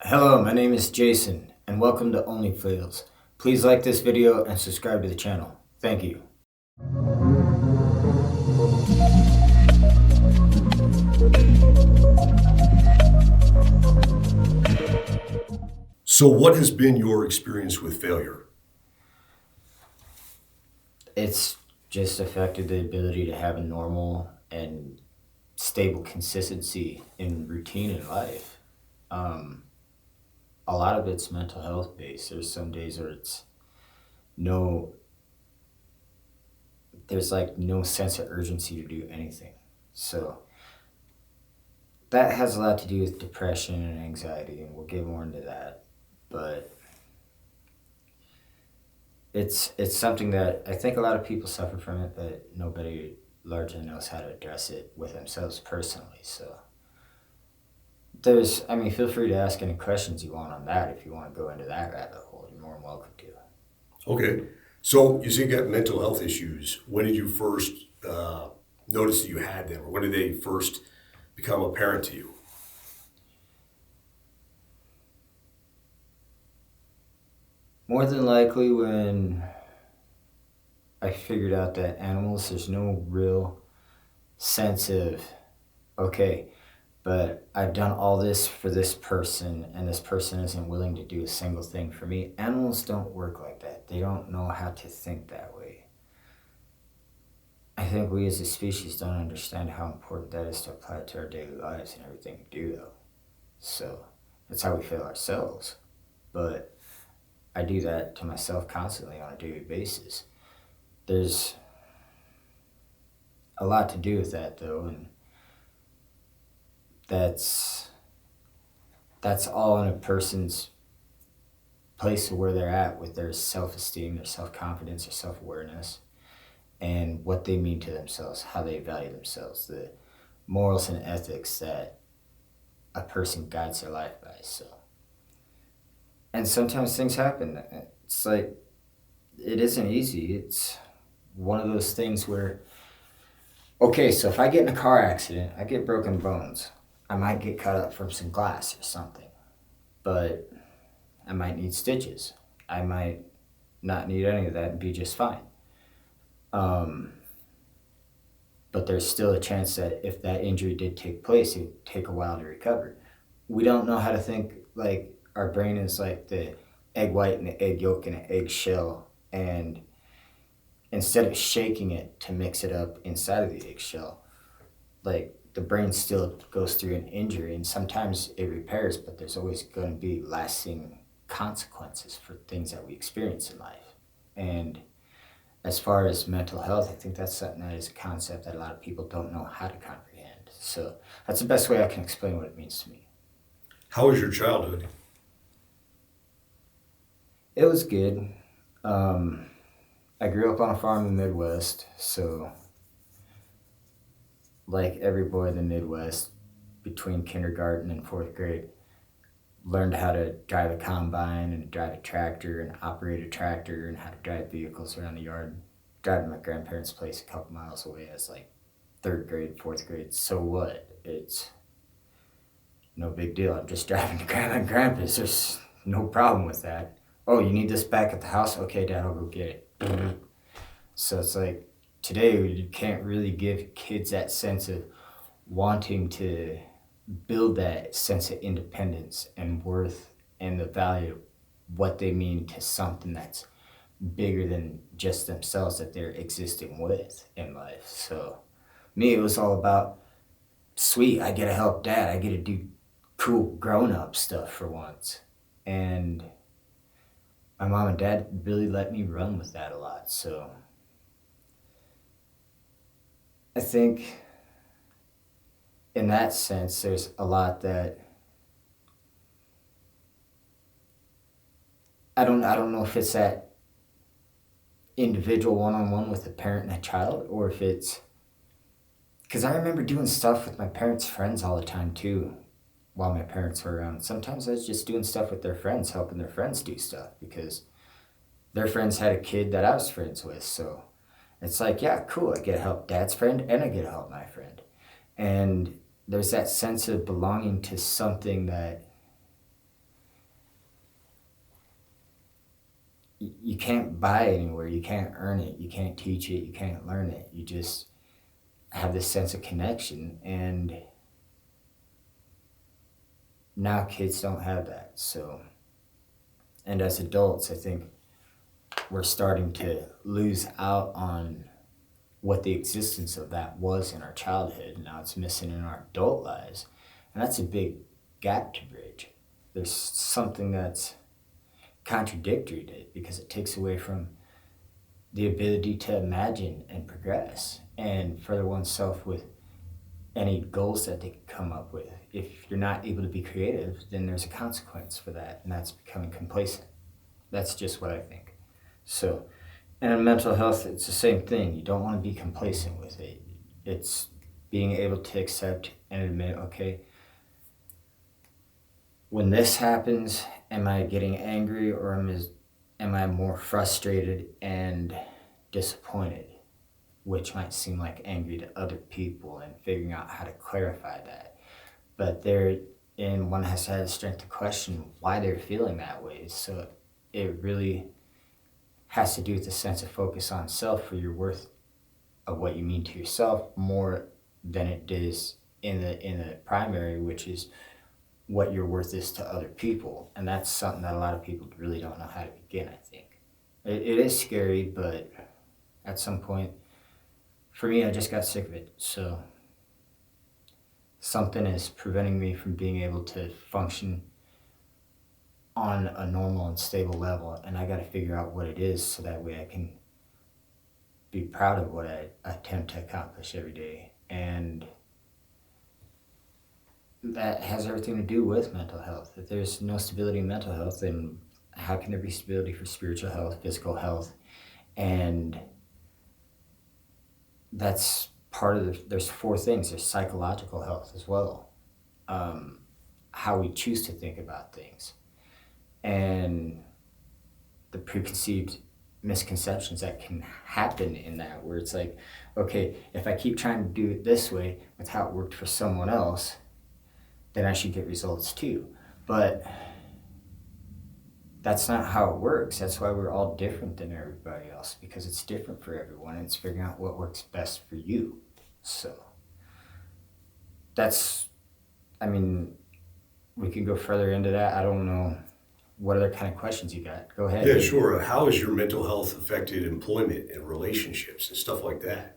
Hello, my name is Jason, and welcome to Only Fails. Please like this video and subscribe to the channel. Thank you. So, what has been your experience with failure? It's just affected the ability to have a normal and stable consistency in routine in life. Um, a lot of it's mental health based. There's some days where it's no, there's like no sense of urgency to do anything. So that has a lot to do with depression and anxiety, and we'll get more into that. But it's something that I think a lot of people suffer from it, but nobody largely knows how to address it with themselves personally. So feel free to ask any questions you want on that. If you want to go into that rabbit hole, you're more than welcome to. Okay. So, you say you got mental health issues. When did you first notice that you had them, or when did they first become apparent to you? More than likely, when I figured out that animals, there's no real sense of, okay, but I've done all this for this person, and this person isn't willing to do a single thing for me. Animals don't work like that. They don't know how to think that way. I think we as a species don't understand how important that is to apply it to our daily lives and everything we do, though. So that's how we feel ourselves. But I do that to myself constantly on a daily basis. There's a lot to do with that, though, and that's that's all in a person's place of where they're at with their self-esteem, their self-confidence, their self-awareness, and what they mean to themselves, how they value themselves, the morals and ethics that a person guides their life by. So, and sometimes things happen. It's like it isn't easy. It's one of those things where, okay, so if I get in a car accident, I get broken bones. I might get cut up from some glass or something, but I might need stitches. I might not need any of that and be just fine. Um, but there's still a chance that if that injury did take place, it would take a while to recover. We don't know how to think, like our brain is like the egg white and the egg yolk and an egg shell, and instead of shaking it to mix it up inside of the eggshell, like the brain still goes through an injury and sometimes it repairs, but there's always going to be lasting consequences for things that we experience in life. And as far as mental health, I think that's something that is a concept that a lot of people don't know how to comprehend. So that's the best way I can explain what it means to me. How was your childhood? It was good. Um, I grew up on a farm in the Midwest, so like every boy in the Midwest, between kindergarten and fourth grade, learned how to drive a combine and drive a tractor and operate a tractor and how to drive vehicles around the yard. Driving my grandparents' place a couple miles away as like third grade, fourth grade. So what? It's no big deal. I'm just driving to grandma and grandpa's. There's no problem with that. Oh, you need this back at the house? Okay, Dad, I'll go get it. So it's like today you can't really give kids that sense of wanting to build that sense of independence and worth and the value of what they mean to something that's bigger than just themselves that they're existing with in life. So me, it was all about sweet. I get to help Dad. I get to do cool grown up stuff for once, and my mom and dad really let me run with that a lot. So I think in that sense, there's a lot that I don't know if it's that individual one on one with a parent and a child, or if it's because I remember doing stuff with my parents' friends all the time too, while my parents were around. Sometimes I was just doing stuff with their friends, helping their friends do stuff because their friends had a kid that I was friends with. So it's like, yeah, cool. I get to help Dad's friend and I get to help my friend. And there's that sense of belonging to something that you can't buy it anywhere. You can't earn it. You can't teach it. You can't learn it. You just have this sense of connection. And now kids don't have that. So, and as adults, I think we're starting to lose out on what the existence of that was in our childhood. Now it's missing in our adult lives. And that's a big gap to bridge. There's something that's contradictory to it because it takes away from the ability to imagine and progress and further oneself with any goals that they can come up with. If you're not able to be creative, then there's a consequence for that, and that's becoming complacent. That's just what I think. So, and in mental health, it's the same thing. You don't want to be complacent with it. It's being able to accept and admit, okay, when this happens, am I getting angry or am I more frustrated and disappointed? Which might seem like angry to other people, and figuring out how to clarify that. But one has to have the strength to question why they're feeling that way. So it really has to do with the sense of focus on self for your worth of what you mean to yourself more than it does in the primary, which is what your worth is to other people. And that's something that a lot of people really don't know how to begin, I think. It is scary, but at some point, for me, I just got sick of it. So something is preventing me from being able to function on a normal and stable level. And I got to figure out what it is so that way I can be proud of what I attempt to accomplish every day. And that has everything to do with mental health. If there's no stability in mental health, then how can there be stability for spiritual health, physical health? And that's part of there's four things. There's psychological health as well. How we choose to think about things. And the preconceived misconceptions that can happen in that, where it's like, okay, if I keep trying to do it this way with how it worked for someone else, then I should get results too. But that's not how it works. That's why we're all different than everybody else, because it's different for everyone, and it's figuring out what works best for you. So that's, I mean, we can go further into that. I don't know what other kind of questions you got. Go ahead. Yeah, sure. How has your mental health affected employment and relationships and stuff like that?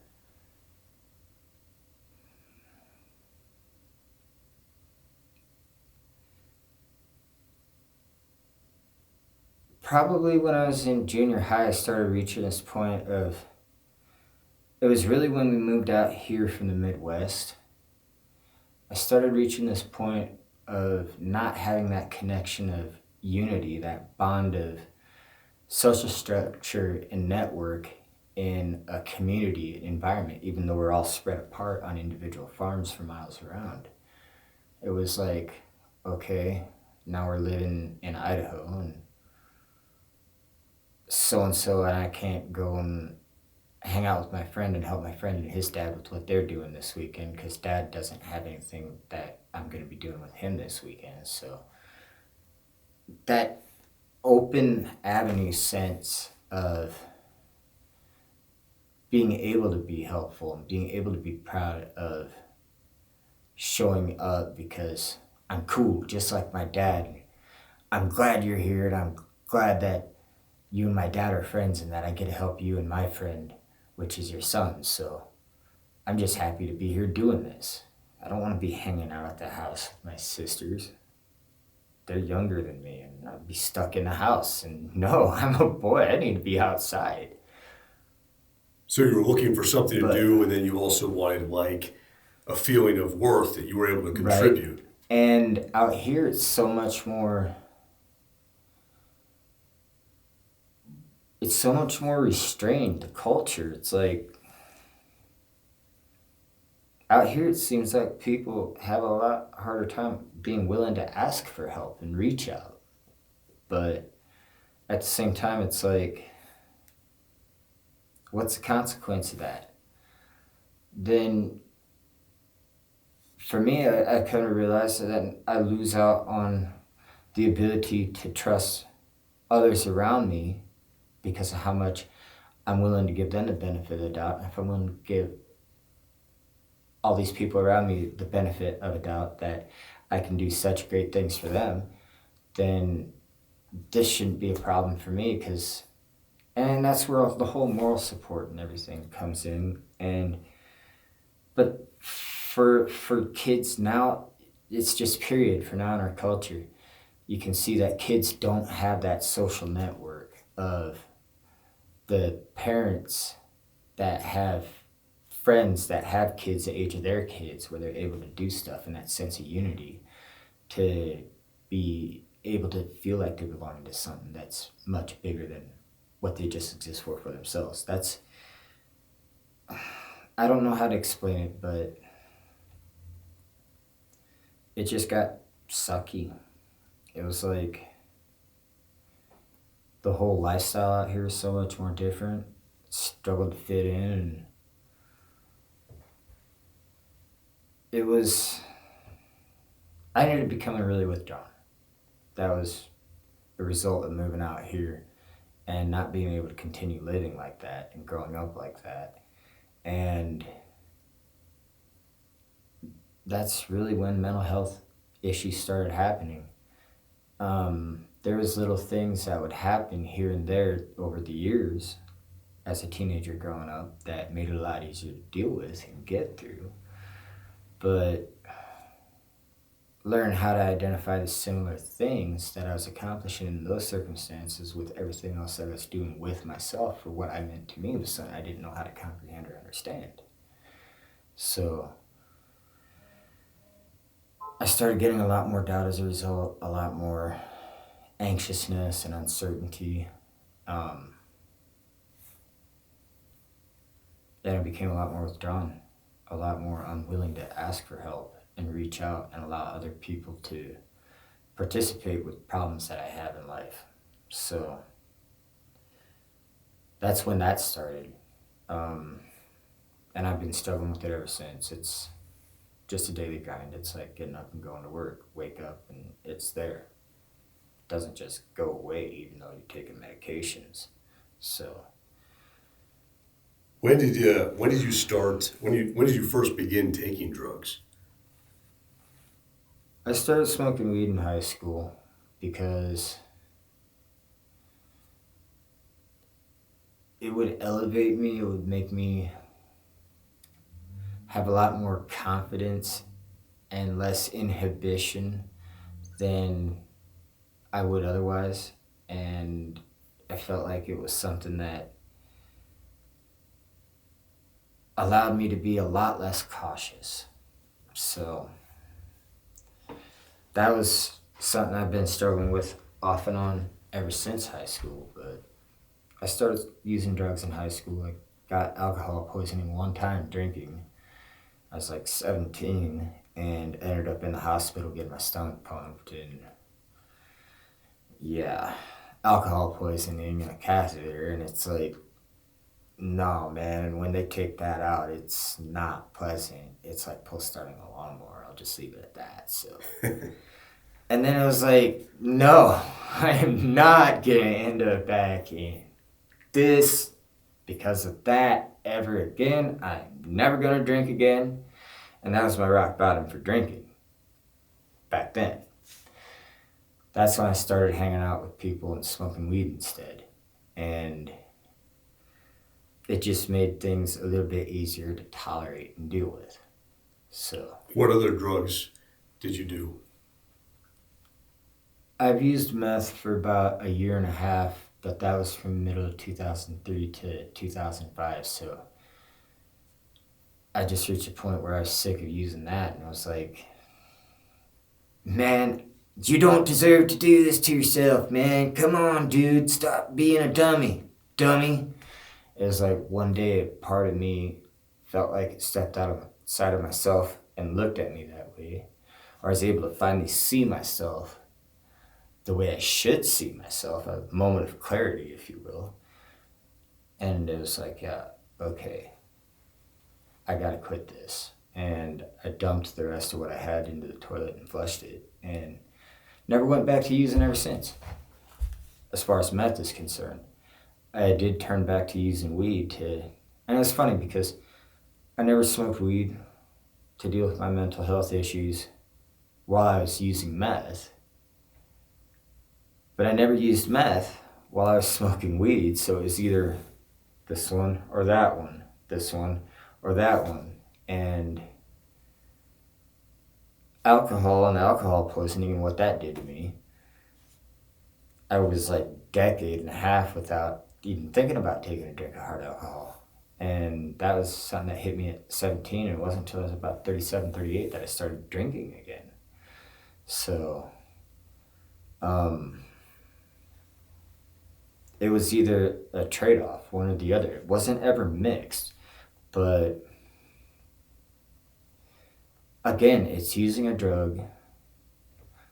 Probably when I was in junior high, I started reaching this point of, it was really when we moved out here from the Midwest. I started reaching this point of not having that connection of unity, that bond of social structure and network in a community environment, even though we're all spread apart on individual farms for miles around. It was like, okay, now we're living in Idaho, and so and I can't go and hang out with my friend and help my friend and his dad with what they're doing this weekend because dad doesn't have anything that I'm going to be doing with him this weekend. So that open avenue sense of being able to be helpful and being able to be proud of showing up because I'm cool, just like my dad. I'm glad you're here, and I'm glad that you and my dad are friends and that I get to help you and my friend, which is your son. So I'm just happy to be here doing this. I don't want to be hanging out at the house with my sisters. They're younger than me, and I'd be stuck in the house. And no, I'm a boy. I need to be outside. So you were looking for something to But do, and then you also wanted like a feeling of worth that you were able to right, contribute. and out here it's so much more. It's so much more restrained. The culture. It's like out here, it seems like people have a lot harder time being willing to ask for help and reach out. But at the same time, it's like, what's the consequence of that? Then, for me, I kind of realized that I lose out on the ability to trust others around me because of how much I'm willing to give them the benefit of the doubt. And if I'm willing to give all these people around me the benefit of a doubt that I can do such great things for them, then this shouldn't be a problem for me. And that's where the whole moral support and everything comes in. But for kids now, it's just period for now in our culture. You can see that kids don't have that social network of the parents that have friends that have kids the age of their kids, where they're able to do stuff, and that sense of unity to be able to feel like they belong to something that's much bigger than what they just exist for themselves. I don't know how to explain it, but it just got sucky. It was like the whole lifestyle out here is so much more different. Struggled to fit in, and I ended up becoming really withdrawn. That was a result of moving out here and not being able to continue living like that and growing up like that. And that's really when mental health issues started happening. There was little things that would happen here and there over the years as a teenager growing up that made it a lot easier to deal with and get through. But learn how to identify the similar things that I was accomplishing in those circumstances with everything else I was doing with myself, for what I meant to me was something I didn't know how to comprehend or understand. So I started getting a lot more doubt as a result, a lot more anxiousness and uncertainty. And I became a lot more withdrawn, a lot more unwilling to ask for help and reach out and allow other people to participate with problems that I have in life. So that's when that started. And I've been struggling with it ever since. It's just a daily grind. It's like getting up and going to work, wake up, and it's there. It doesn't just go away even though you're taking medications. So When did you start? When did you first begin taking drugs? I started smoking weed in high school because it would elevate me. It would make me have a lot more confidence and less inhibition than I would otherwise. And I felt like it was something that allowed me to be a lot less cautious. So that was something I've been struggling with off and on ever since high school. But I started using drugs in high school. I got alcohol poisoning one time drinking. I was like 17 and ended up in the hospital getting my stomach pumped, and yeah, alcohol poisoning and a catheter. And it's like, no, man. And when they take that out, it's not pleasant. It's like starting a lawnmower. I'll just leave it at that. So, and then it was like, no, I am not gonna end up back in this because of that ever again. I'm never gonna drink again. And that was my rock bottom for drinking back then. That's when I started hanging out with people and smoking weed instead. And it just made things a little bit easier to tolerate and deal with. So, What other drugs did you do? I've used meth for about a year and a half, but that was from middle of 2003 to 2005. So I just reached a point where I was sick of using that, and I was like, man, you don't deserve to do this to yourself, man. Come on, dude. Stop being a dummy. It was like one day a part of me felt like it stepped outside of myself and looked at me that way. Or I was able to finally see myself the way I should see myself, a moment of clarity, if you will. And it was like, yeah, okay, I gotta quit this. And I dumped the rest of what I had into the toilet and flushed it, and never went back to using ever since. As far as meth is concerned, I did turn back to using weed to, and it's funny because I never smoked weed to deal with my mental health issues while I was using meth, but I never used meth while I was smoking weed, so it was either this one or that one, this one or that one. And alcohol and alcohol poisoning and what that did to me, I was like decade and a half without even thinking about taking a drink of hard alcohol. And that was something that hit me at 17, and it wasn't until I was about 37, 38 that I started drinking again. So, it was either a trade-off, one or the other. It wasn't ever mixed, but again, it's using a drug.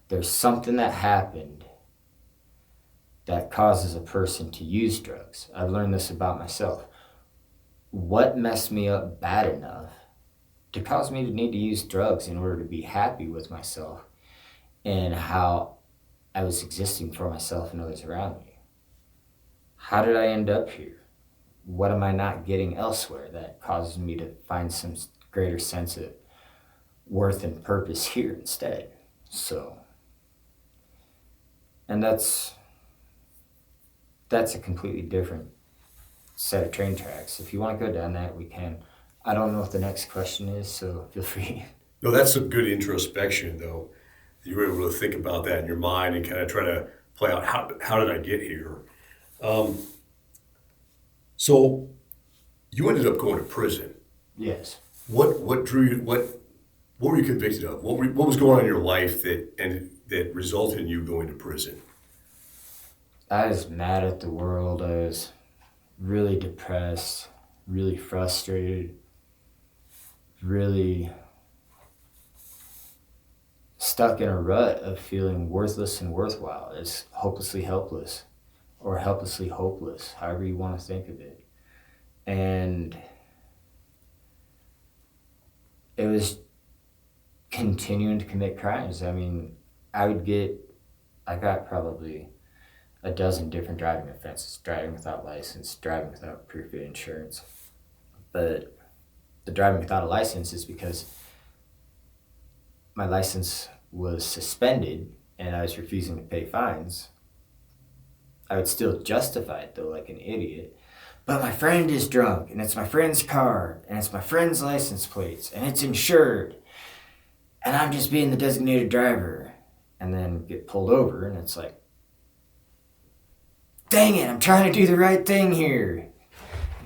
There's something that happened that causes a person to use drugs. I've learned this about myself. What messed me up bad enough to cause me to need to use drugs in order to be happy with myself and how I was existing for myself and others around me? How did I end up here? What am I not getting elsewhere that causes me to find some greater sense of worth and purpose here instead? So, and that's a completely different set of train tracks. If you want to go down that, we can. I don't know what the next question is, so feel free. No, that's some good introspection, though. You were able to think about that in your mind and kind of try to play out how did I get here? Um, so you ended up going to prison. Yes. What drew you? What were you convicted of? What was going on in your life that resulted in you going to prison? I was mad at the world. I was really depressed, really frustrated, really stuck in a rut of feeling worthless and worthwhile. It's hopelessly helpless or helplessly hopeless, however you want to think of it. And it was continuing to commit crimes. I mean, I got probably a dozen different driving offenses: driving without license, driving without proof of insurance. But the driving without a license is because my license was suspended and I was refusing to pay fines. I would still justify it though, like an idiot. But my friend is drunk, and it's my friend's car, and it's my friend's license plates, and it's insured, and I'm just being the designated driver. And then get pulled over, and it's like, dang it, I'm trying to do the right thing here.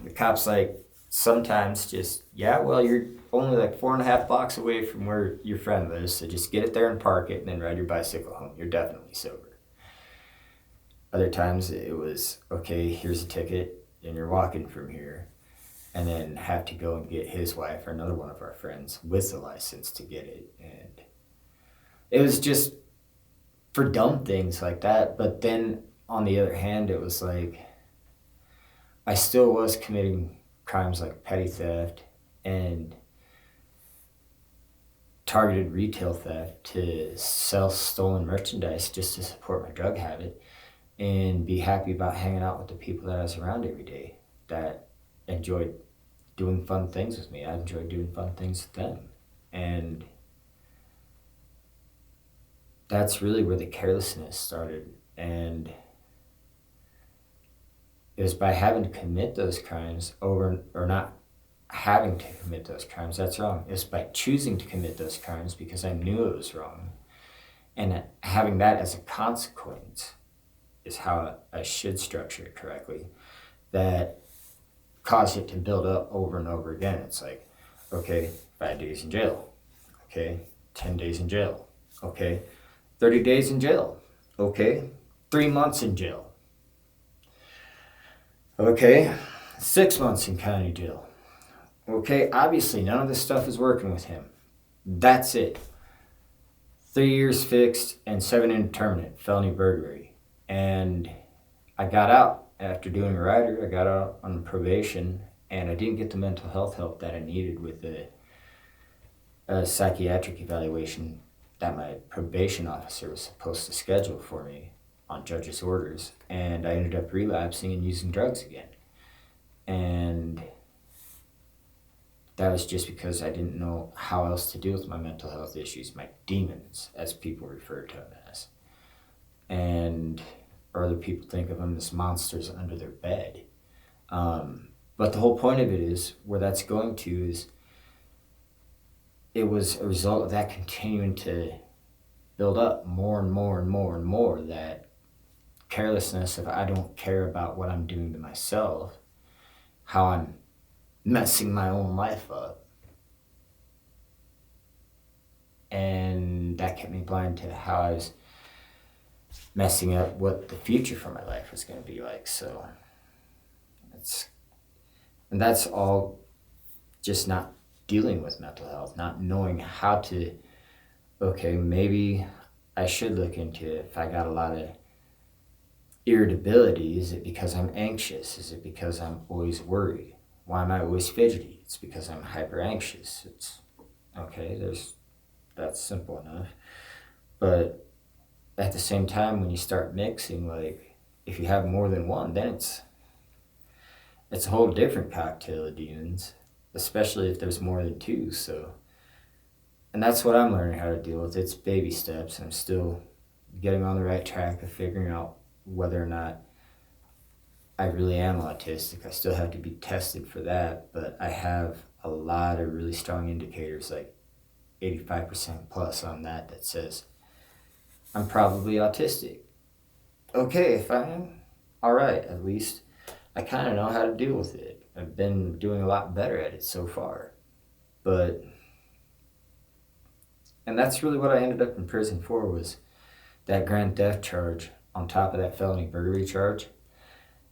The cop's like, sometimes just, yeah, well, you're only like 4.5 blocks away from where your friend lives, so just get it there and park it and then ride your bicycle home. You're definitely sober. Other times it was, okay, here's a ticket and you're walking from here, and then have to go and get his wife or another one of our friends with the license to get it. And it was just for dumb things like that. But then on the other hand, it was like I still was committing crimes like petty theft and targeted retail theft to sell stolen merchandise just to support my drug habit and be happy about hanging out with the people that I was around every day that enjoyed doing fun things with me. I enjoyed doing fun things with them. And that's really where the carelessness started. And it was by having to commit those crimes over, or not having to commit those crimes, that's wrong. It's by choosing to commit those crimes because I knew it was wrong. And having that as a consequence is how I should structure it correctly. That caused it to build up over and over again. It's like, okay, 5 days in jail. Okay, 10 days in jail. Okay, 30 days in jail. Okay, 3 months in jail. Okay, 6 months in county jail. Okay, obviously none of this stuff is working with him. That's it. 3 years fixed and 7 indeterminate felony burglary. And I got out after doing a rider. I got out on probation, and I didn't get the mental health help that I needed with a psychiatric evaluation that my probation officer was supposed to schedule for me on judge's orders, and I ended up relapsing and using drugs again. And that was just because I didn't know how else to deal with my mental health issues, my demons, as people refer to them as. And or other people think of them as monsters under their bed. But the whole point of it is, where that's going to is, it was a result of that continuing to build up more and more and more and more, that carelessness of I don't care about what I'm doing to myself, how I'm messing my own life up. And that kept me blind to how I was messing up what the future for my life was going to be like. So that's all just not dealing with mental health, not knowing how to, okay, maybe I should look into it. If I got a lot of irritability, is it because I'm anxious? Is it because I'm always worried? Why am I always fidgety? It's because I'm hyper anxious. It's okay, that's simple enough. But at the same time, when you start mixing, like, if you have more than one, then it's a whole different cocktail of demons, especially if there's more than two. So, and that's what I'm learning how to deal with. It's baby steps. I'm still getting on the right track of figuring out whether or not I really am autistic. I still have to be tested for that, but I have a lot of really strong indicators, like 85% plus on that says I'm probably autistic. Okay, if I am, all right, at least I kind of know how to deal with it. I've been doing a lot better at it so far. And that's really what I ended up in prison for, was that grand theft charge on top of that felony burglary charge.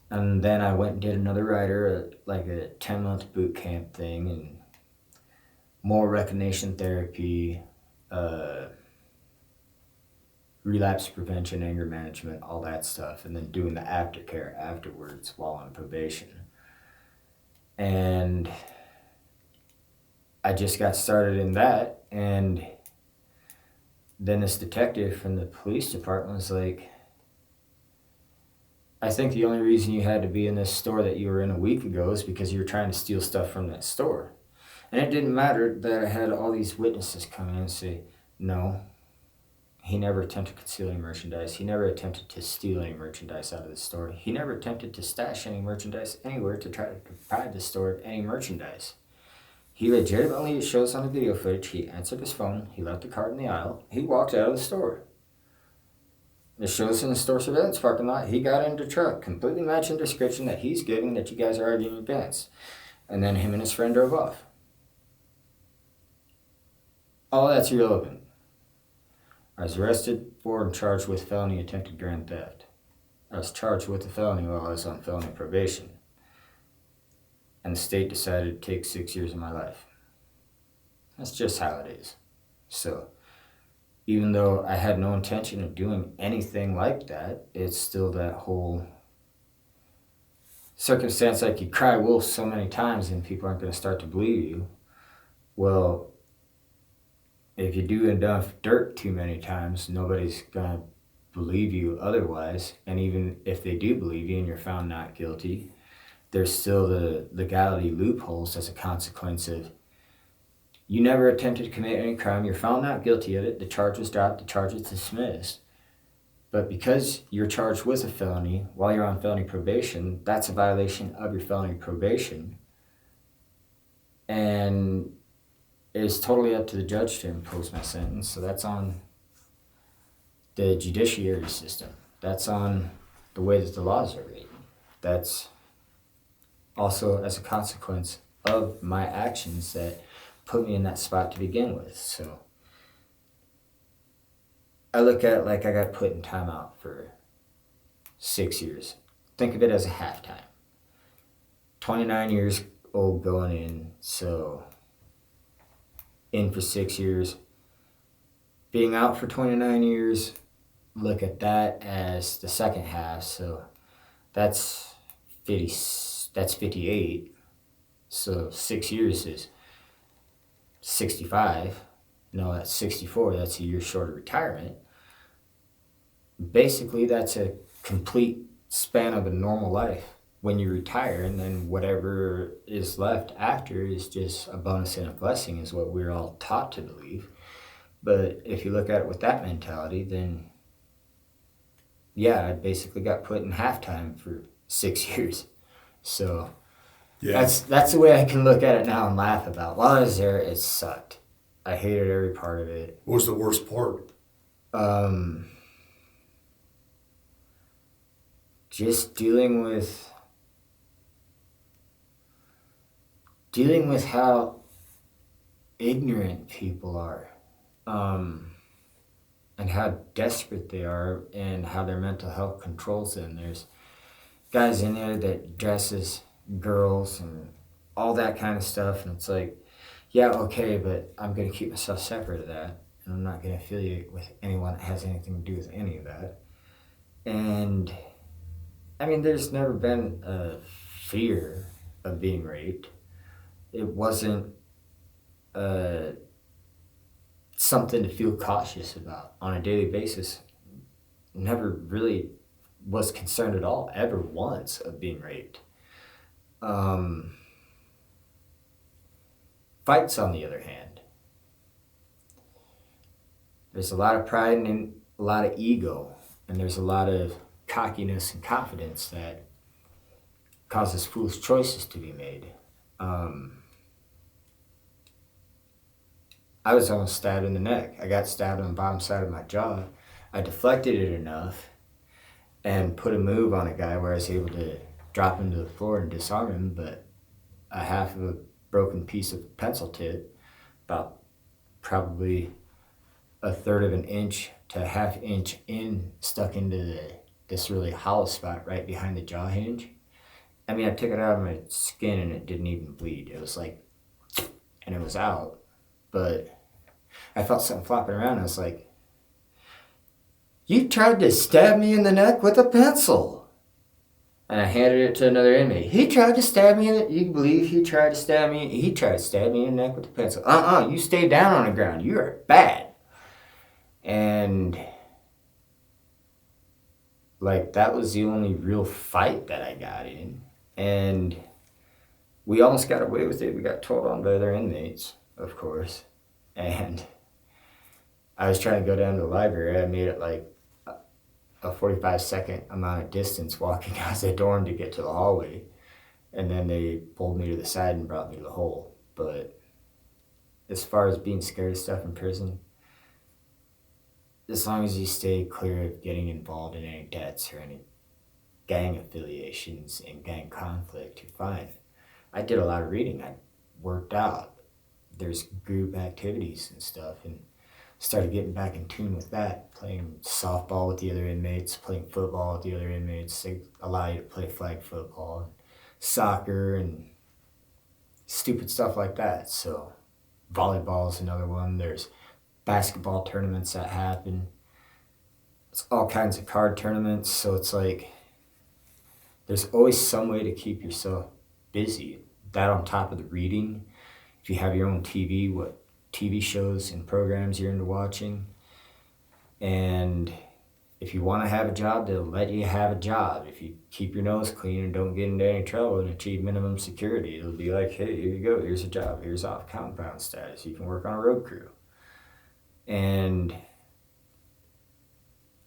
And then I went and did another rider, like a 10-month boot camp thing, and more recognition therapy, relapse prevention, anger management, all that stuff, and then doing the aftercare afterwards while on probation. And I just got started in that, and then this detective from the police department was like, I think the only reason you had to be in this store that you were in a week ago is because you were trying to steal stuff from that store. And it didn't matter that I had all these witnesses come in and say, no, he never attempted to conceal any merchandise. He never attempted to steal any merchandise out of the store. He never attempted to stash any merchandise anywhere to try to deprive the store of any merchandise. He legitimately, it shows on the video footage, he answered his phone, he left the cart in the aisle, he walked out of the store. It shows in the store surveillance parking lot, he got into the truck, completely matching the description that he's giving that you guys are arguing against. And then him and his friend drove off. All that's irrelevant. I was arrested for and charged with felony attempted grand theft. I was charged with a felony while I was on felony probation. And the state decided to take 6 years of my life. That's just how it is. So, even though I had no intention of doing anything like that, it's still that whole circumstance, like you cry wolf so many times and people aren't going to start to believe you. Well, if you do enough dirt too many times, nobody's going to believe you otherwise. And even if they do believe you and you're found not guilty, there's still the legality loopholes as a consequence of you never attempted to commit any crime, you're found not guilty of it, the charge was dropped, the charge was dismissed. But because you're charged with a felony while you're on felony probation, that's a violation of your felony probation. And it's totally up to the judge to impose my sentence. So that's on the judiciary system. That's on the way that the laws are written. That's also as a consequence of my actions that put me in that spot to begin with. So I look at it like I got put in timeout for 6 years. Think of it as a halftime. 29 years old going in, so in for 6 years. Being out for 29 years, look at that as the second half, so that's 58. So 6 years is 65. No, that's 64. That's a year short of retirement. basically that's a complete span of a normal life when you retire, and then whatever is left after is just a bonus and a blessing, is what we're all taught to believe. But if you look at it with that mentality, then yeah, I basically got put in halftime for 6 years. So Yeah. that's the way I can look at it now and laugh about. While I was there, it sucked. I hated every part of it. What was the worst part? Just dealing with how ignorant people are, and how desperate they are, and how their mental health controls them. There's guys in there that dress as girls and all that kind of stuff, and it's like, yeah, okay, but I'm gonna keep myself separate of that, and I'm not gonna affiliate with anyone that has anything to do with any of that. And I mean, there's never been a fear of being raped. It wasn't uh, something to feel cautious about on a daily basis. Never really was concerned at all, ever once, of being raped. Um, Fights, on the other hand, there's a lot of pride and a lot of ego, and there's a lot of cockiness and confidence that causes foolish choices to be made. Um, I was almost stabbed in the neck. I got stabbed on the bottom side of my jaw. I deflected it enough and put a move on a guy where I was able to drop him to the floor and disarm him, but a half of a broken piece of pencil tip, about probably a third of an inch to a half inch in, stuck into this really hollow spot right behind the jaw hinge. I mean, I took it out of my skin and it didn't even bleed. It was like, and it was out. But I felt something flopping around. I was like, "You tried to stab me in the neck with a pencil." And I handed it to another inmate. "He tried to stab me in the, you believe he tried to stab me? He tried to stab me in the neck with a pencil. You stay down on the ground. You are bad." And like, that was the only real fight that I got in. And we almost got away with it. We got told on by other inmates, of course. And I was trying to go down to the library. I made it like a 45-second amount of distance walking out the dorm to get to the hallway. And then they pulled me to the side and brought me to the hole. But as far as being scared of stuff in prison, as long as you stay clear of getting involved in any debts or any gang affiliations and gang conflict, you're fine. I did a lot of reading. I worked out. There's group activities and stuff, and started getting back in tune with that, playing softball with the other inmates, playing football with the other inmates. They allow you to play flag football, soccer, and stupid stuff like that. So volleyball is another one. There's basketball tournaments that happen. It's all kinds of card tournaments. So it's like, there's always some way to keep yourself busy. That on top of the reading. If you have your own TV, what TV shows and programs you're into watching. And if you want to have a job, they'll let you have a job. If you keep your nose clean and don't get into any trouble and achieve minimum security, it'll be like, "Hey, here you go. Here's a job. Here's off compound status. You can work on a road crew." And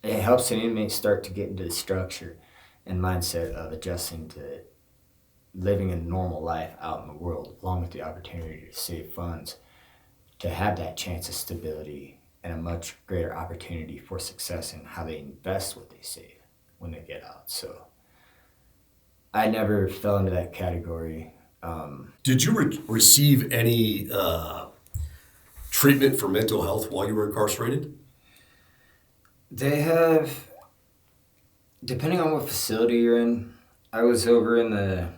it helps an inmate start to get into the structure and mindset of adjusting to living a normal life out in the world, along with the opportunity to save funds, to have that chance of stability and a much greater opportunity for success in how they invest what they save when they get out. So I never fell into that category. Did you receive any treatment for mental health while you were incarcerated? They have, depending on what facility you're in. I was over in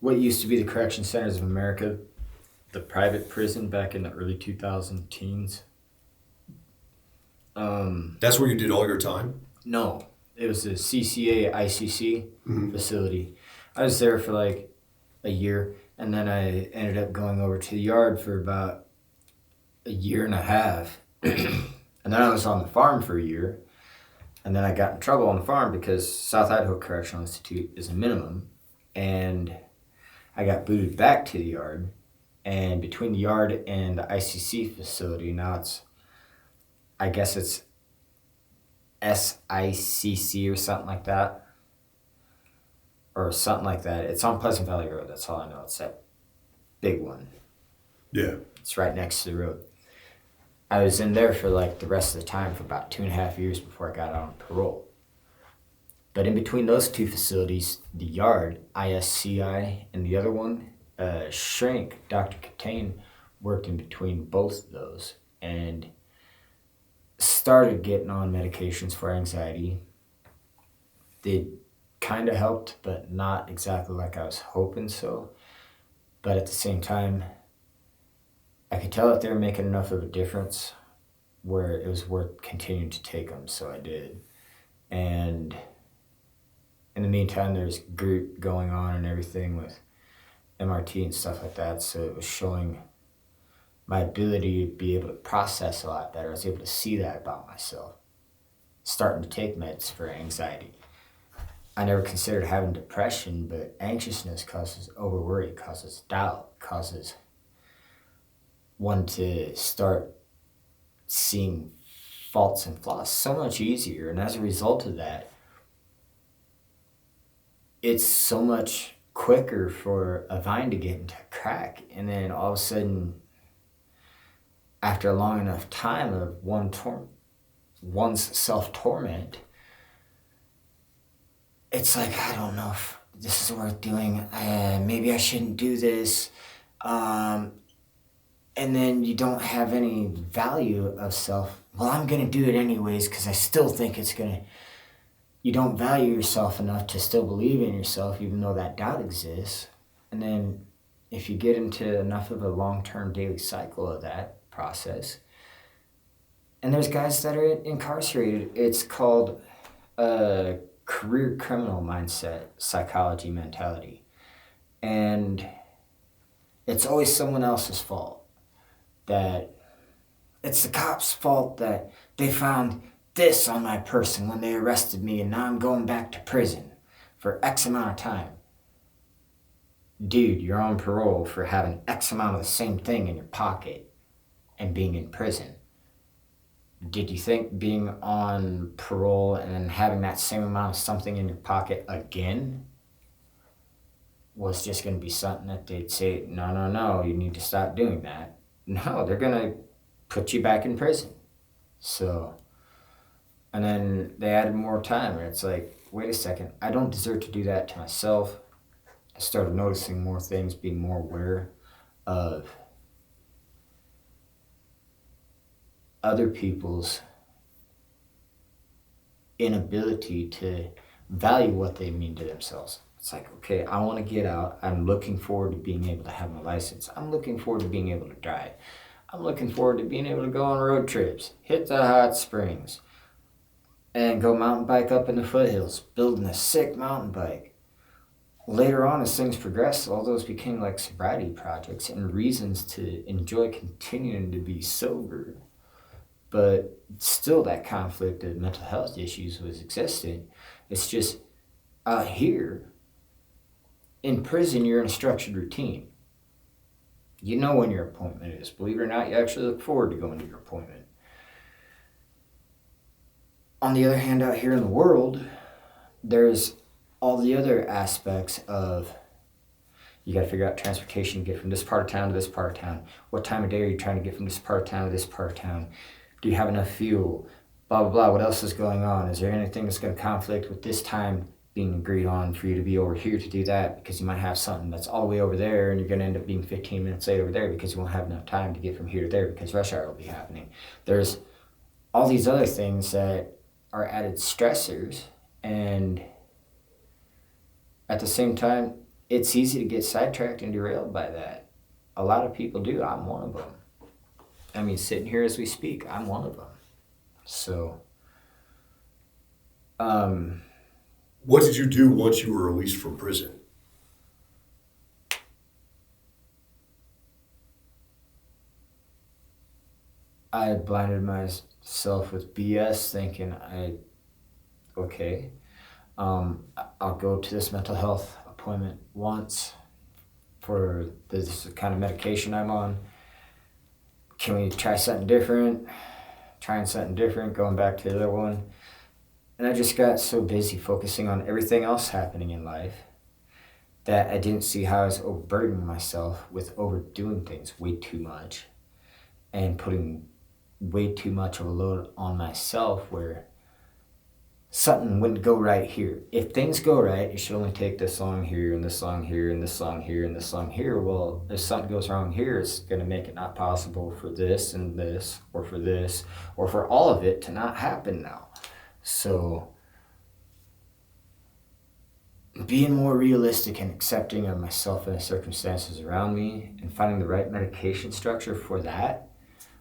what used to be the Correction Centers of America, the private prison back in the early 2000 teens. That's where you did all your time? No, it was the CCA ICC facility. I was there for like a year, and then I ended up going over to the yard for about a year and a half. And And then I was on the farm for a year, and then I got in trouble on the farm because South Idaho Correctional Institute is a minimum, and I got booted back to the yard. And between the yard and the ICC facility, now I guess it's SICC or something like that. Or something like that. It's on Pleasant Valley Road, that's all I know. It's that big one. Yeah. It's right next to the road. I was in there for like the rest of the time for about 2.5 years before I got out on parole. But in between those two facilities, the yard, ISCI, and the other one, Shrink, Dr. Catane, worked in between both of those and started getting on medications for anxiety. They kind of helped, but not exactly like I was hoping so. But at the same time, I could tell that they were making enough of a difference where it was worth continuing to take them, so I did. And in the meantime, there's group going on and everything with MRT and stuff like that, so it was showing my ability to be able to process a lot better. I was able to see that about myself. Starting to take meds for anxiety. I never considered having depression, but anxiousness causes overworry, causes doubt, causes one to start seeing faults and flaws so much easier. And as a result of that, it's so much quicker for a vine to get into a crack. And then all of a sudden, after a long enough time of one's self-torment, it's like, I don't know if this is worth doing. Maybe I shouldn't do this. And then you don't have any value of self. Well, I'm going to do it anyways because I still think it's going to... You don't value yourself enough to still believe in yourself, even though that doubt exists. And then if you get into enough of a long-term daily cycle of that process, and there's guys that are incarcerated, it's called career criminal mindset, psychology, mentality. And it's always someone else's fault. That it's the cops' fault that they found this on my person when they arrested me, and now I'm going back to prison for X amount of time. Dude, you're on parole for having X amount of the same thing in your pocket and being in prison. Did you think being on parole and then having that same amount of something in your pocket again was just going to be something that they'd say, no, you need to stop doing that? No, they're going to put you back in prison. So, and then they added more time, and it's like, wait a second, I don't deserve to do that to myself. I started noticing more things, being more aware of other people's inability to value what they mean to themselves. It's like, okay, I want to get out. I'm looking forward to being able to have my license. I'm looking forward to being able to drive. I'm looking forward to being able to go on road trips, hit the hot springs, and go mountain bike up in the foothills, building a sick mountain bike. Later on, as things progressed, all those became like sobriety projects and reasons to enjoy continuing to be sober. But still that conflict of mental health issues was existing. It's just out here, in prison, you're in a structured routine. You know when your appointment is. Believe it or not, you actually look forward to going to your appointment. On the other hand, out here in the world, there's all the other aspects of you got to figure out transportation to get from this part of town to this part of town. What time of day are you trying to get from this part of town to this part of town? Do you have enough fuel? Blah, blah, blah. What else is going on? Is there anything that's going to conflict with this time being agreed on for you to be over here to do that? Because you might have something that's all the way over there and you're going to end up being 15 minutes late over there because you won't have enough time to get from here to there because rush hour will be happening. There's all these other things that are added stressors, and at the same time, it's easy to get sidetracked and derailed by that. A lot of people do. I'm one of them. I mean, sitting here as we speak, I'm one of them. So, what did you do once you were released from prison? I blinded myself with BS thinking okay, I'll go to this mental health appointment once for this kind of medication I'm on. Can we try something different? Trying something different, going back to the other one. And I just got so busy focusing on everything else happening in life that I didn't see how I was overburdening myself with overdoing things way too much and putting way too much of a load on myself where something wouldn't go right here. If things go right, it should only take this long here and this long here and this long here and this long here. Well, if something goes wrong here, it's going to make it not possible for this and this, or for this, or for all of it to not happen now. So being more realistic and accepting of myself and the circumstances around me and finding the right medication structure for that.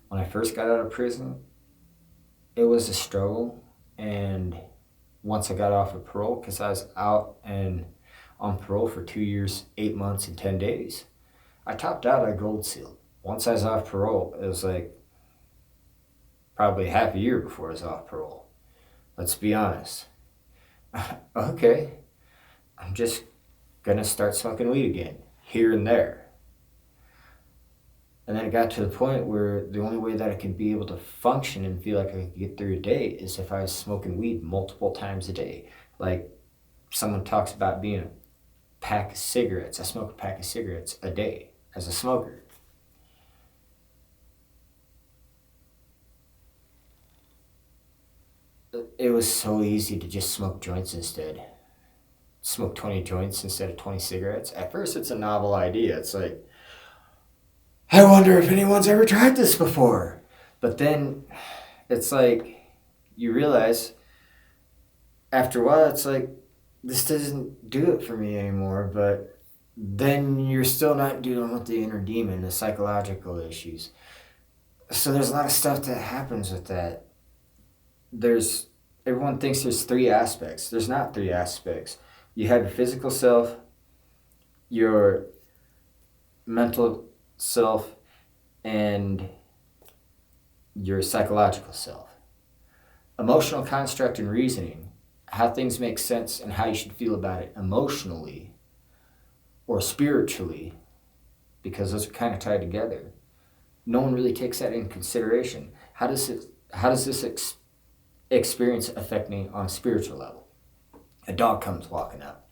When I first got out of prison, it was a struggle. And once I got off of parole, because I was out and on parole for 2 years, 8 months, and 10 days, I topped out at Gold Seal. Once I was off parole, it was like probably half a year before I was off parole. Let's be honest. Okay, I'm just gonna start smoking weed again, here and there. And then it got to the point where the only way that I could be able to function and feel like I could get through a day is if I was smoking weed multiple times a day. Like someone talks about being a pack of cigarettes. I smoke a pack of cigarettes a day as a smoker. It was so easy to just smoke joints instead. Smoke 20 joints instead of 20 cigarettes. At first, it's a novel idea. It's like, I wonder if anyone's ever tried this before. But then it's like, you realize after a while, it's like, this doesn't do it for me anymore. But then you're still not dealing with the inner demon, the psychological issues. So there's a lot of stuff that happens with that. Everyone thinks there's 3 aspects. There's not 3 aspects. You have your physical self, your mental self, and your psychological self. Emotional construct and reasoning, how things make sense and how you should feel about it emotionally or spiritually, because those are kind of tied together. No one really takes that into consideration. How does this experience affect me on a spiritual level? A dog comes walking up,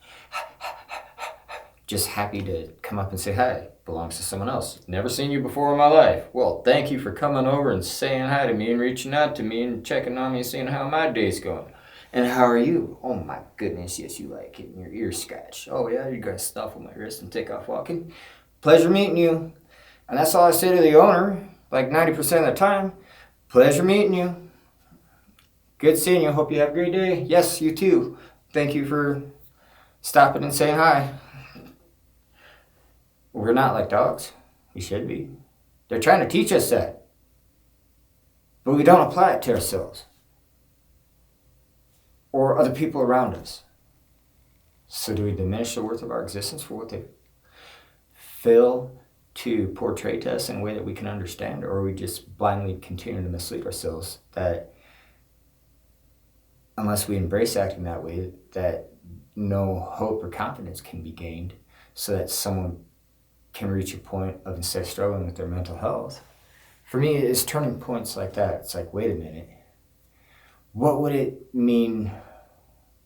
just happy to come up and say hi. Belongs to someone else. Never seen you before in my life. Well, thank you for coming over and saying hi to me and reaching out to me and checking on me and seeing how my day's going. And how are you? Oh my goodness, yes, you like getting your ears scratched. Oh yeah, you guys snuffle my wrist and take off walking. Pleasure meeting you. And that's all I say to the owner, like 90% of the time. Pleasure meeting you. Good seeing you. Hope you have a great day. Yes, you too. Thank you for stopping and saying hi. We're not like dogs. We should be. They're trying to teach us that. But we don't apply it to ourselves or other people around us. So do we diminish the worth of our existence for what they fail to portray to us in a way that we can understand, or we just blindly continue to mislead ourselves that unless we embrace acting that way, that no hope or confidence can be gained so that someone can reach a point of, instead of struggling with their mental health. For me, it's turning points like that. It's like, wait a minute. What would it mean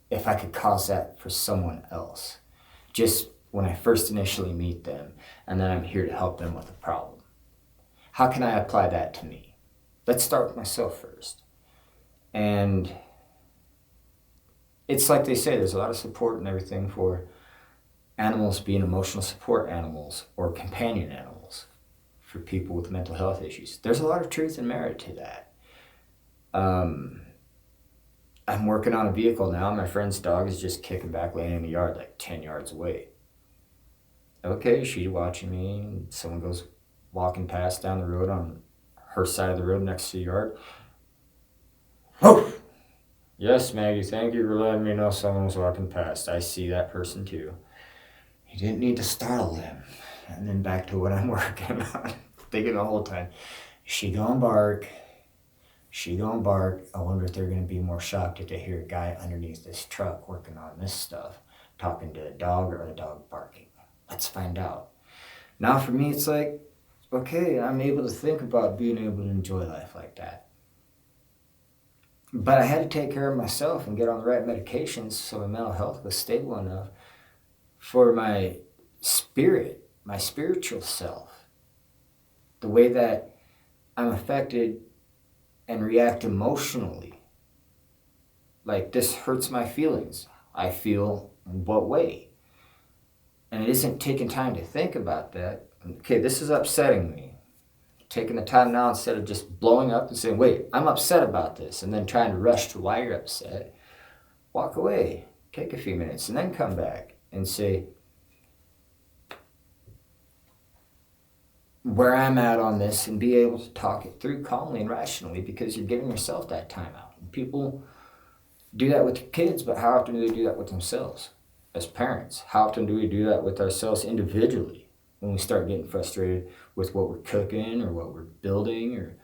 if I could cause that for someone else? Just when I first initially meet them, and then I'm here to help them with a problem. How can I apply that to me? Let's start with myself first. And it's like they say, there's a lot of support and everything for animals being emotional support animals or companion animals for people with mental health issues. There's a lot of truth and merit to that. I'm working on a vehicle now. My friend's dog is just kicking back, laying in the yard like 10 yards away. Okay, she's watching me, and someone goes walking past down the road on her side of the road next to the yard. Oh! Yes, Maggie, thank you for letting me know someone was walking past. I see that person too. You didn't need to startle them. And then back to what I'm working on. Thinking the whole time, She gonna bark. She gonna bark. I wonder if they're gonna be more shocked if they hear a guy underneath this truck working on this stuff, talking to a dog or a dog barking. Let's find out. Now for me, it's like, okay, I'm able to think about being able to enjoy life like that. But I had to take care of myself and get on the right medications so my mental health was stable enough for my spirit, my spiritual self. The way that I'm affected and react emotionally. Like, this hurts my feelings. I feel what way? And it isn't taking time to think about that. Okay, this is upsetting me. Taking the time now instead of just blowing up and saying, wait, I'm upset about this, and then trying to rush to why you're upset. Walk away, take a few minutes, and then come back and say, where I'm at on this, and be able to talk it through calmly and rationally, because you're giving yourself that time out. And people do that with their kids, but how often do they do that with themselves as parents? How often do we do that with ourselves individually when we start getting frustrated with what we're cooking or what we're building or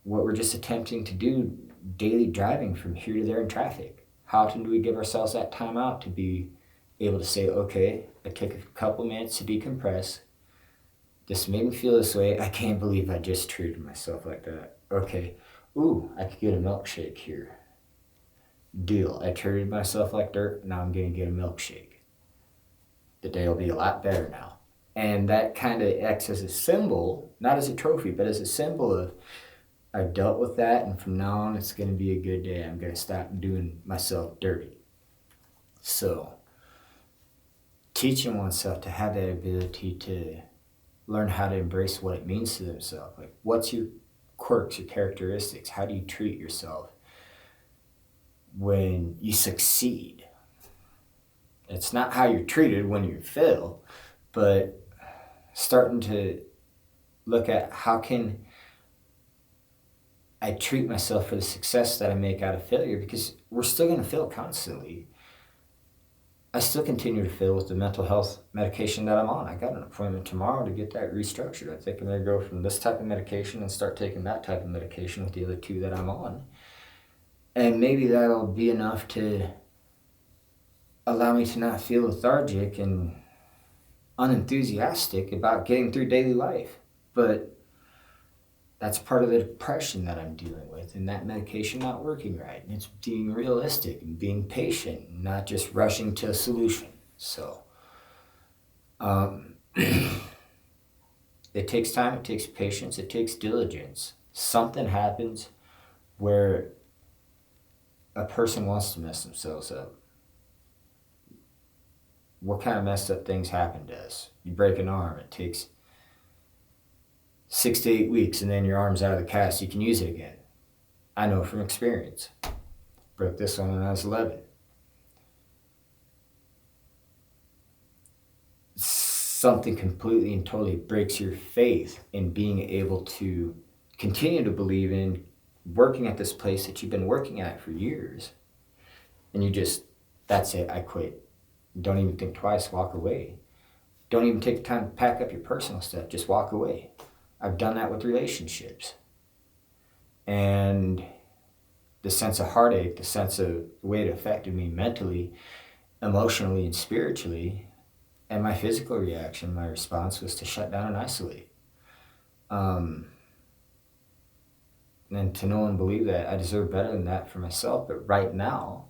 what we're just attempting to do daily driving from here to there in traffic? How often do we give ourselves that time out to be able to say, okay, I took a couple minutes to decompress. This made me feel this way. I can't believe I just treated myself like that. Okay, ooh, I could get a milkshake here. Deal. I treated myself like dirt. Now I'm going to get a milkshake. The day will be a lot better now. And that kind of acts as a symbol, not as a trophy, but as a symbol of I've dealt with that, and from now on it's going to be a good day. I'm going to stop doing myself dirty. So, teaching oneself to have that ability to learn how to embrace what it means to themselves. Like, what's your quirks, your characteristics? How do you treat yourself when you succeed? It's not how you're treated when you fail, but starting to look at how can I treat myself for the success that I make out of failure, because we're still going to fail constantly. I still continue to fail with the mental health medication that I'm on. I got an appointment tomorrow to get that restructured. I think I'm going to go from this type of medication and start taking that type of medication with the other two that I'm on. And maybe that'll be enough to allow me to not feel lethargic and unenthusiastic about getting through daily life. But that's part of the depression that I'm dealing with, and that medication not working right. And it's being realistic and being patient, and not just rushing to a solution. So, it takes time, it takes patience, it takes diligence. Something happens where a person wants to mess themselves up. What kind of messed up things happen to us? You break an arm, it takes 6 to 8 weeks, and then your arm's out of the cast. You can use it again. I know from experience. Broke this one when I was 11. Something completely and totally breaks your faith in being able to continue to believe in working at this place that you've been working at for years. And you just, that's it, I quit. Don't even think twice, walk away. Don't even take the time to pack up your personal stuff, just walk away. I've done that with relationships. And the sense of heartache, the sense of the way it affected me mentally, emotionally, and spiritually, and my physical reaction, my response was to shut down and isolate. And to know and believe that I deserve better than that for myself. But right now,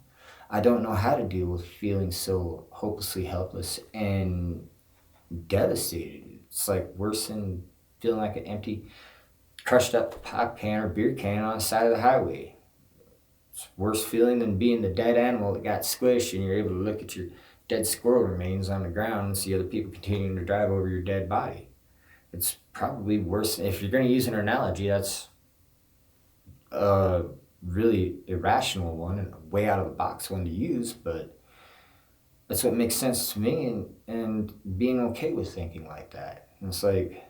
I don't know how to deal with feeling so hopelessly helpless and devastated. It's like worse than feeling like an empty, crushed up pop can or beer can on the side of the highway. It's worse feeling than being the dead animal that got squished and you're able to look at your dead squirrel remains on the ground and see other people continuing to drive over your dead body. It's probably worse. If you're going to use an analogy, that's a really irrational one and a way out of the box one to use, but that's what makes sense to me, and being okay with thinking like that. And it's like,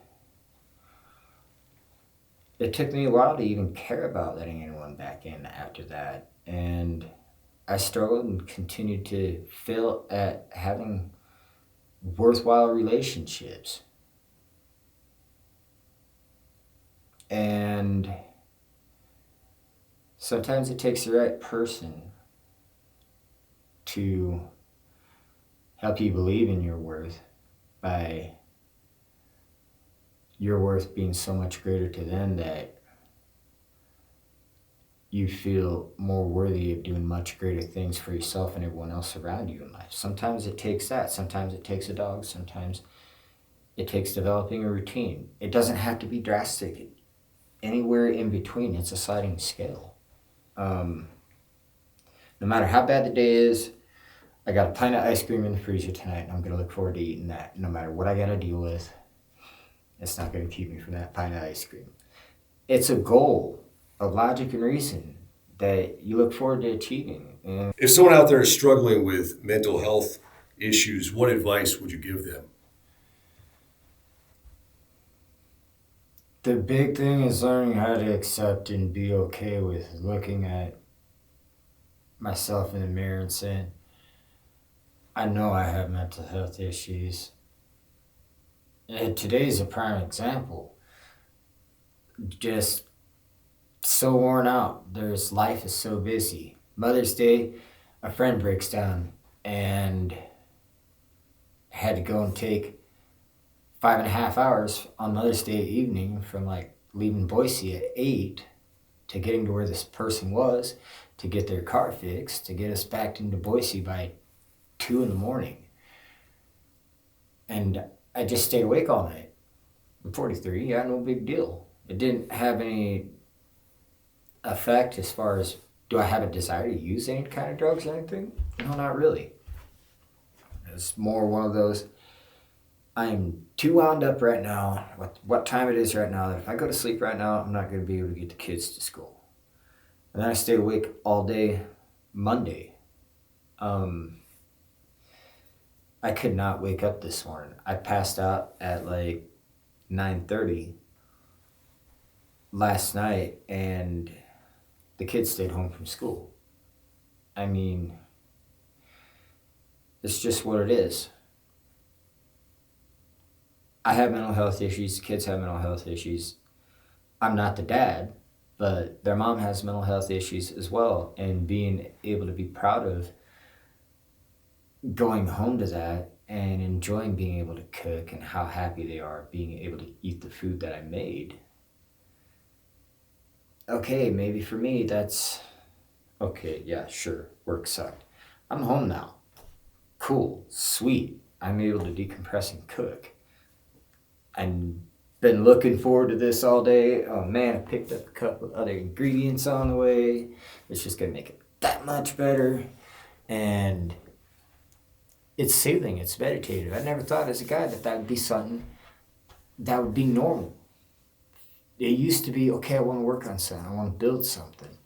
it took me a while to even care about letting anyone back in after that. And I struggled and continued to fail at having worthwhile relationships. And sometimes it takes the right person to help you believe in your worth by your worth being so much greater to them that you feel more worthy of doing much greater things for yourself and everyone else around you in life. Sometimes it takes that. Sometimes it takes a dog. Sometimes it takes developing a routine. It doesn't have to be drastic. Anywhere in between, it's a sliding scale. No matter how bad the day is, I got a pint of ice cream in the freezer tonight, and I'm going to look forward to eating that. No matter what I got to deal with, it's not going to keep me from that pint of ice cream. It's a goal of logic and reason that you look forward to achieving. And If someone out there is struggling with mental health issues, what advice would you give them? the big thing is learning how to accept and be okay with looking at myself in the mirror and saying, I know I have mental health issues. And today's a prime example. Just so worn out. Life is so busy. Mother's Day, a friend breaks down and had to go and take 5.5 hours on Mother's Day evening from like leaving Boise at 8 to getting to where this person was to get their car fixed to get us back into Boise by 2 in the morning. And I just stayed awake all night. I'm 43, yeah, no big deal. It didn't have any effect as far as do I have a desire to use any kind of drugs or anything? No, not really. It's more one of those, I'm too wound up right now, what time it is right now, that if I go to sleep right now, I'm not going to be able to get the kids to school. And then I stayed awake all day Monday. I could not wake up this morning. I passed out at like 9:30 last night, and the kids stayed home from school. I mean, it's just what it is. I have mental health issues. The kids have mental health issues. I'm not the dad, but their mom has mental health issues as well. And being able to be proud of going home to that and enjoying being able to cook and how happy they are being able to eat the food that I made. Okay, maybe for me that's okay, yeah, sure, work sucked. I'm home now. Cool, sweet. I'm able to decompress and cook. I've been looking forward to this all day. Oh man, I picked up a couple of other ingredients on the way. It's just gonna make it that much better. And it's soothing, it's meditative. I never thought as a guy that would be something that would be normal. It used to be, okay, I want to work on something, I want to build something.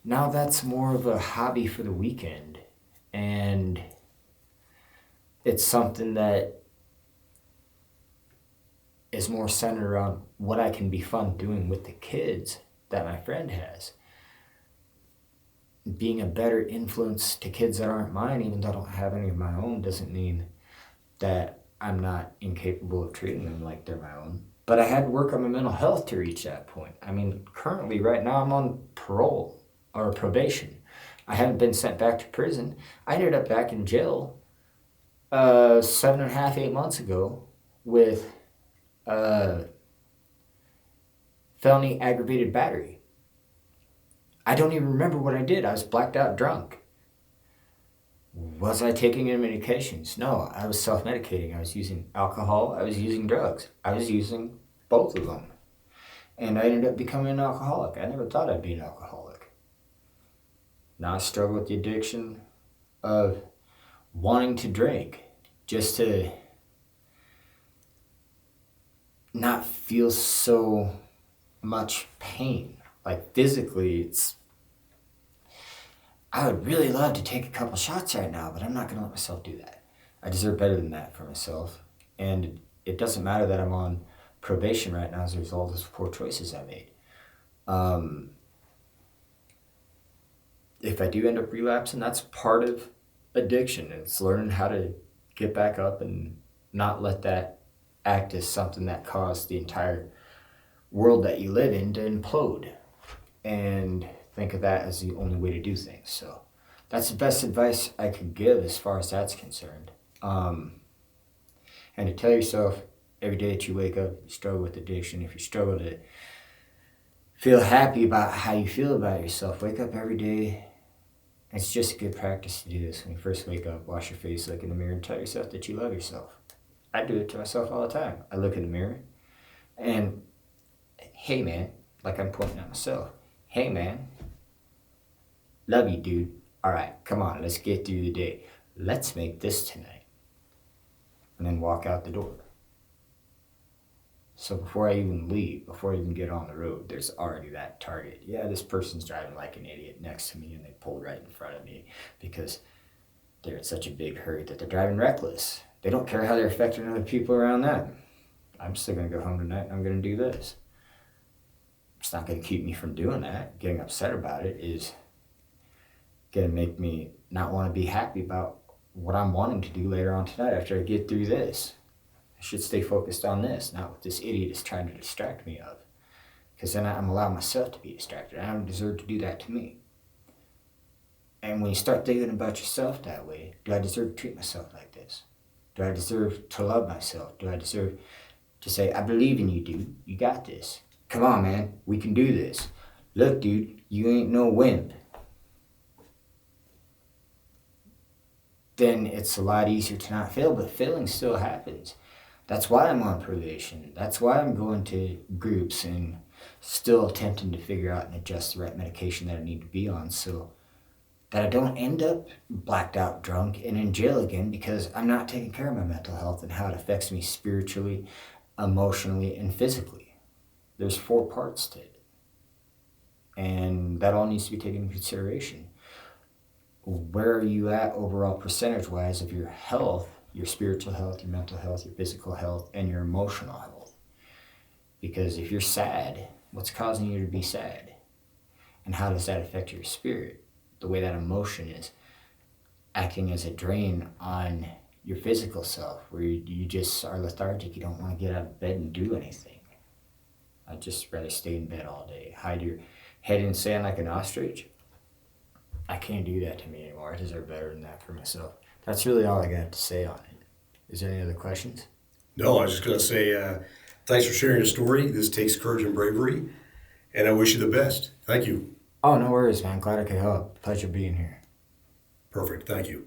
Now that's more of a hobby for the weekend. And it's something that is more centered around what I can be fun doing with the kids that my friend has. Being a better influence to kids that aren't mine, even though I don't have any of my own, doesn't mean that I'm not incapable of treating them like they're my own. But I had to work on my mental health to reach that point. I mean, currently, right now, I'm on parole or probation. I haven't been sent back to prison. I ended up back in jail 7.5, 8 months ago with felony aggravated battery. I don't even remember what I did. I was blacked out drunk. Was I taking any medications? No, I was self-medicating. I was using alcohol. I was using drugs. I was using both of them. And I ended up becoming an alcoholic. I never thought I'd be an alcoholic. Now I struggle with the addiction of wanting to drink just to not feel so much pain. Like physically, I would really love to take a couple shots right now, but I'm not going to let myself do that. I deserve better than that for myself. And it doesn't matter that I'm on probation right now as a result of those poor choices I made. If I do end up relapsing, that's part of addiction. And it's learning how to get back up and not let that act as something that caused the entire world that you live in to implode and think of that as the only way to do things. So that's the best advice I could give as far as that's concerned. And to tell yourself every day that you wake up, you struggle with addiction, if you struggle to feel happy about how you feel about yourself, wake up every day. It's just a good practice to do this. When you first wake up, wash your face, look in the mirror, and tell yourself that you love yourself. I do it to myself all the time. I look in the mirror and, hey man, like I'm pointing at myself. Hey man, love you, dude. All right, come on, let's get through the day. Let's make this tonight. And then walk out the door. So before I even leave, before I even get on the road, there's already that target. Yeah, this person's driving like an idiot next to me and they pulled right in front of me because they're in such a big hurry that they're driving reckless. They don't care how they're affecting other people around them. I'm still going to go home tonight and I'm going to do this. It's not going to keep me from doing that. Getting upset about it is going to make me not want to be happy about what I'm wanting to do later on tonight after I get through this. I should stay focused on this, not what this idiot is trying to distract me of. Because then I'm allowing myself to be distracted. I don't deserve to do that to me. And when you start thinking about yourself that way, do I deserve to treat myself like this? Do I deserve to love myself? Do I deserve to say, I believe in you, dude. You got this. Come on, man. We can do this. Look, dude, you ain't no wimp. Then it's a lot easier to not fail, but failing still happens. That's why I'm on probation. That's why I'm going to groups and still attempting to figure out and adjust the right medication that I need to be on so that I don't end up blacked out drunk and in jail again because I'm not taking care of my mental health and how it affects me spiritually, emotionally, and physically. There's 4 parts to it. And that all needs to be taken into consideration. Where are you at overall percentage-wise of your health, your spiritual health, your mental health, your physical health, and your emotional health? Because if you're sad, what's causing you to be sad? And how does that affect your spirit? The way that emotion is acting as a drain on your physical self, where you just are lethargic, you don't want to get out of bed and do anything. I'd just rather stay in bed all day, hide your head in sand like an ostrich. I can't do that to me anymore. I deserve better than that for myself. That's really all I got to say on it. Is there any other questions? No, I was just going to say thanks for sharing your story. This takes courage and bravery, and I wish you the best. Thank you. Oh, no worries, man. Glad I could help. Pleasure being here. Perfect. Thank you.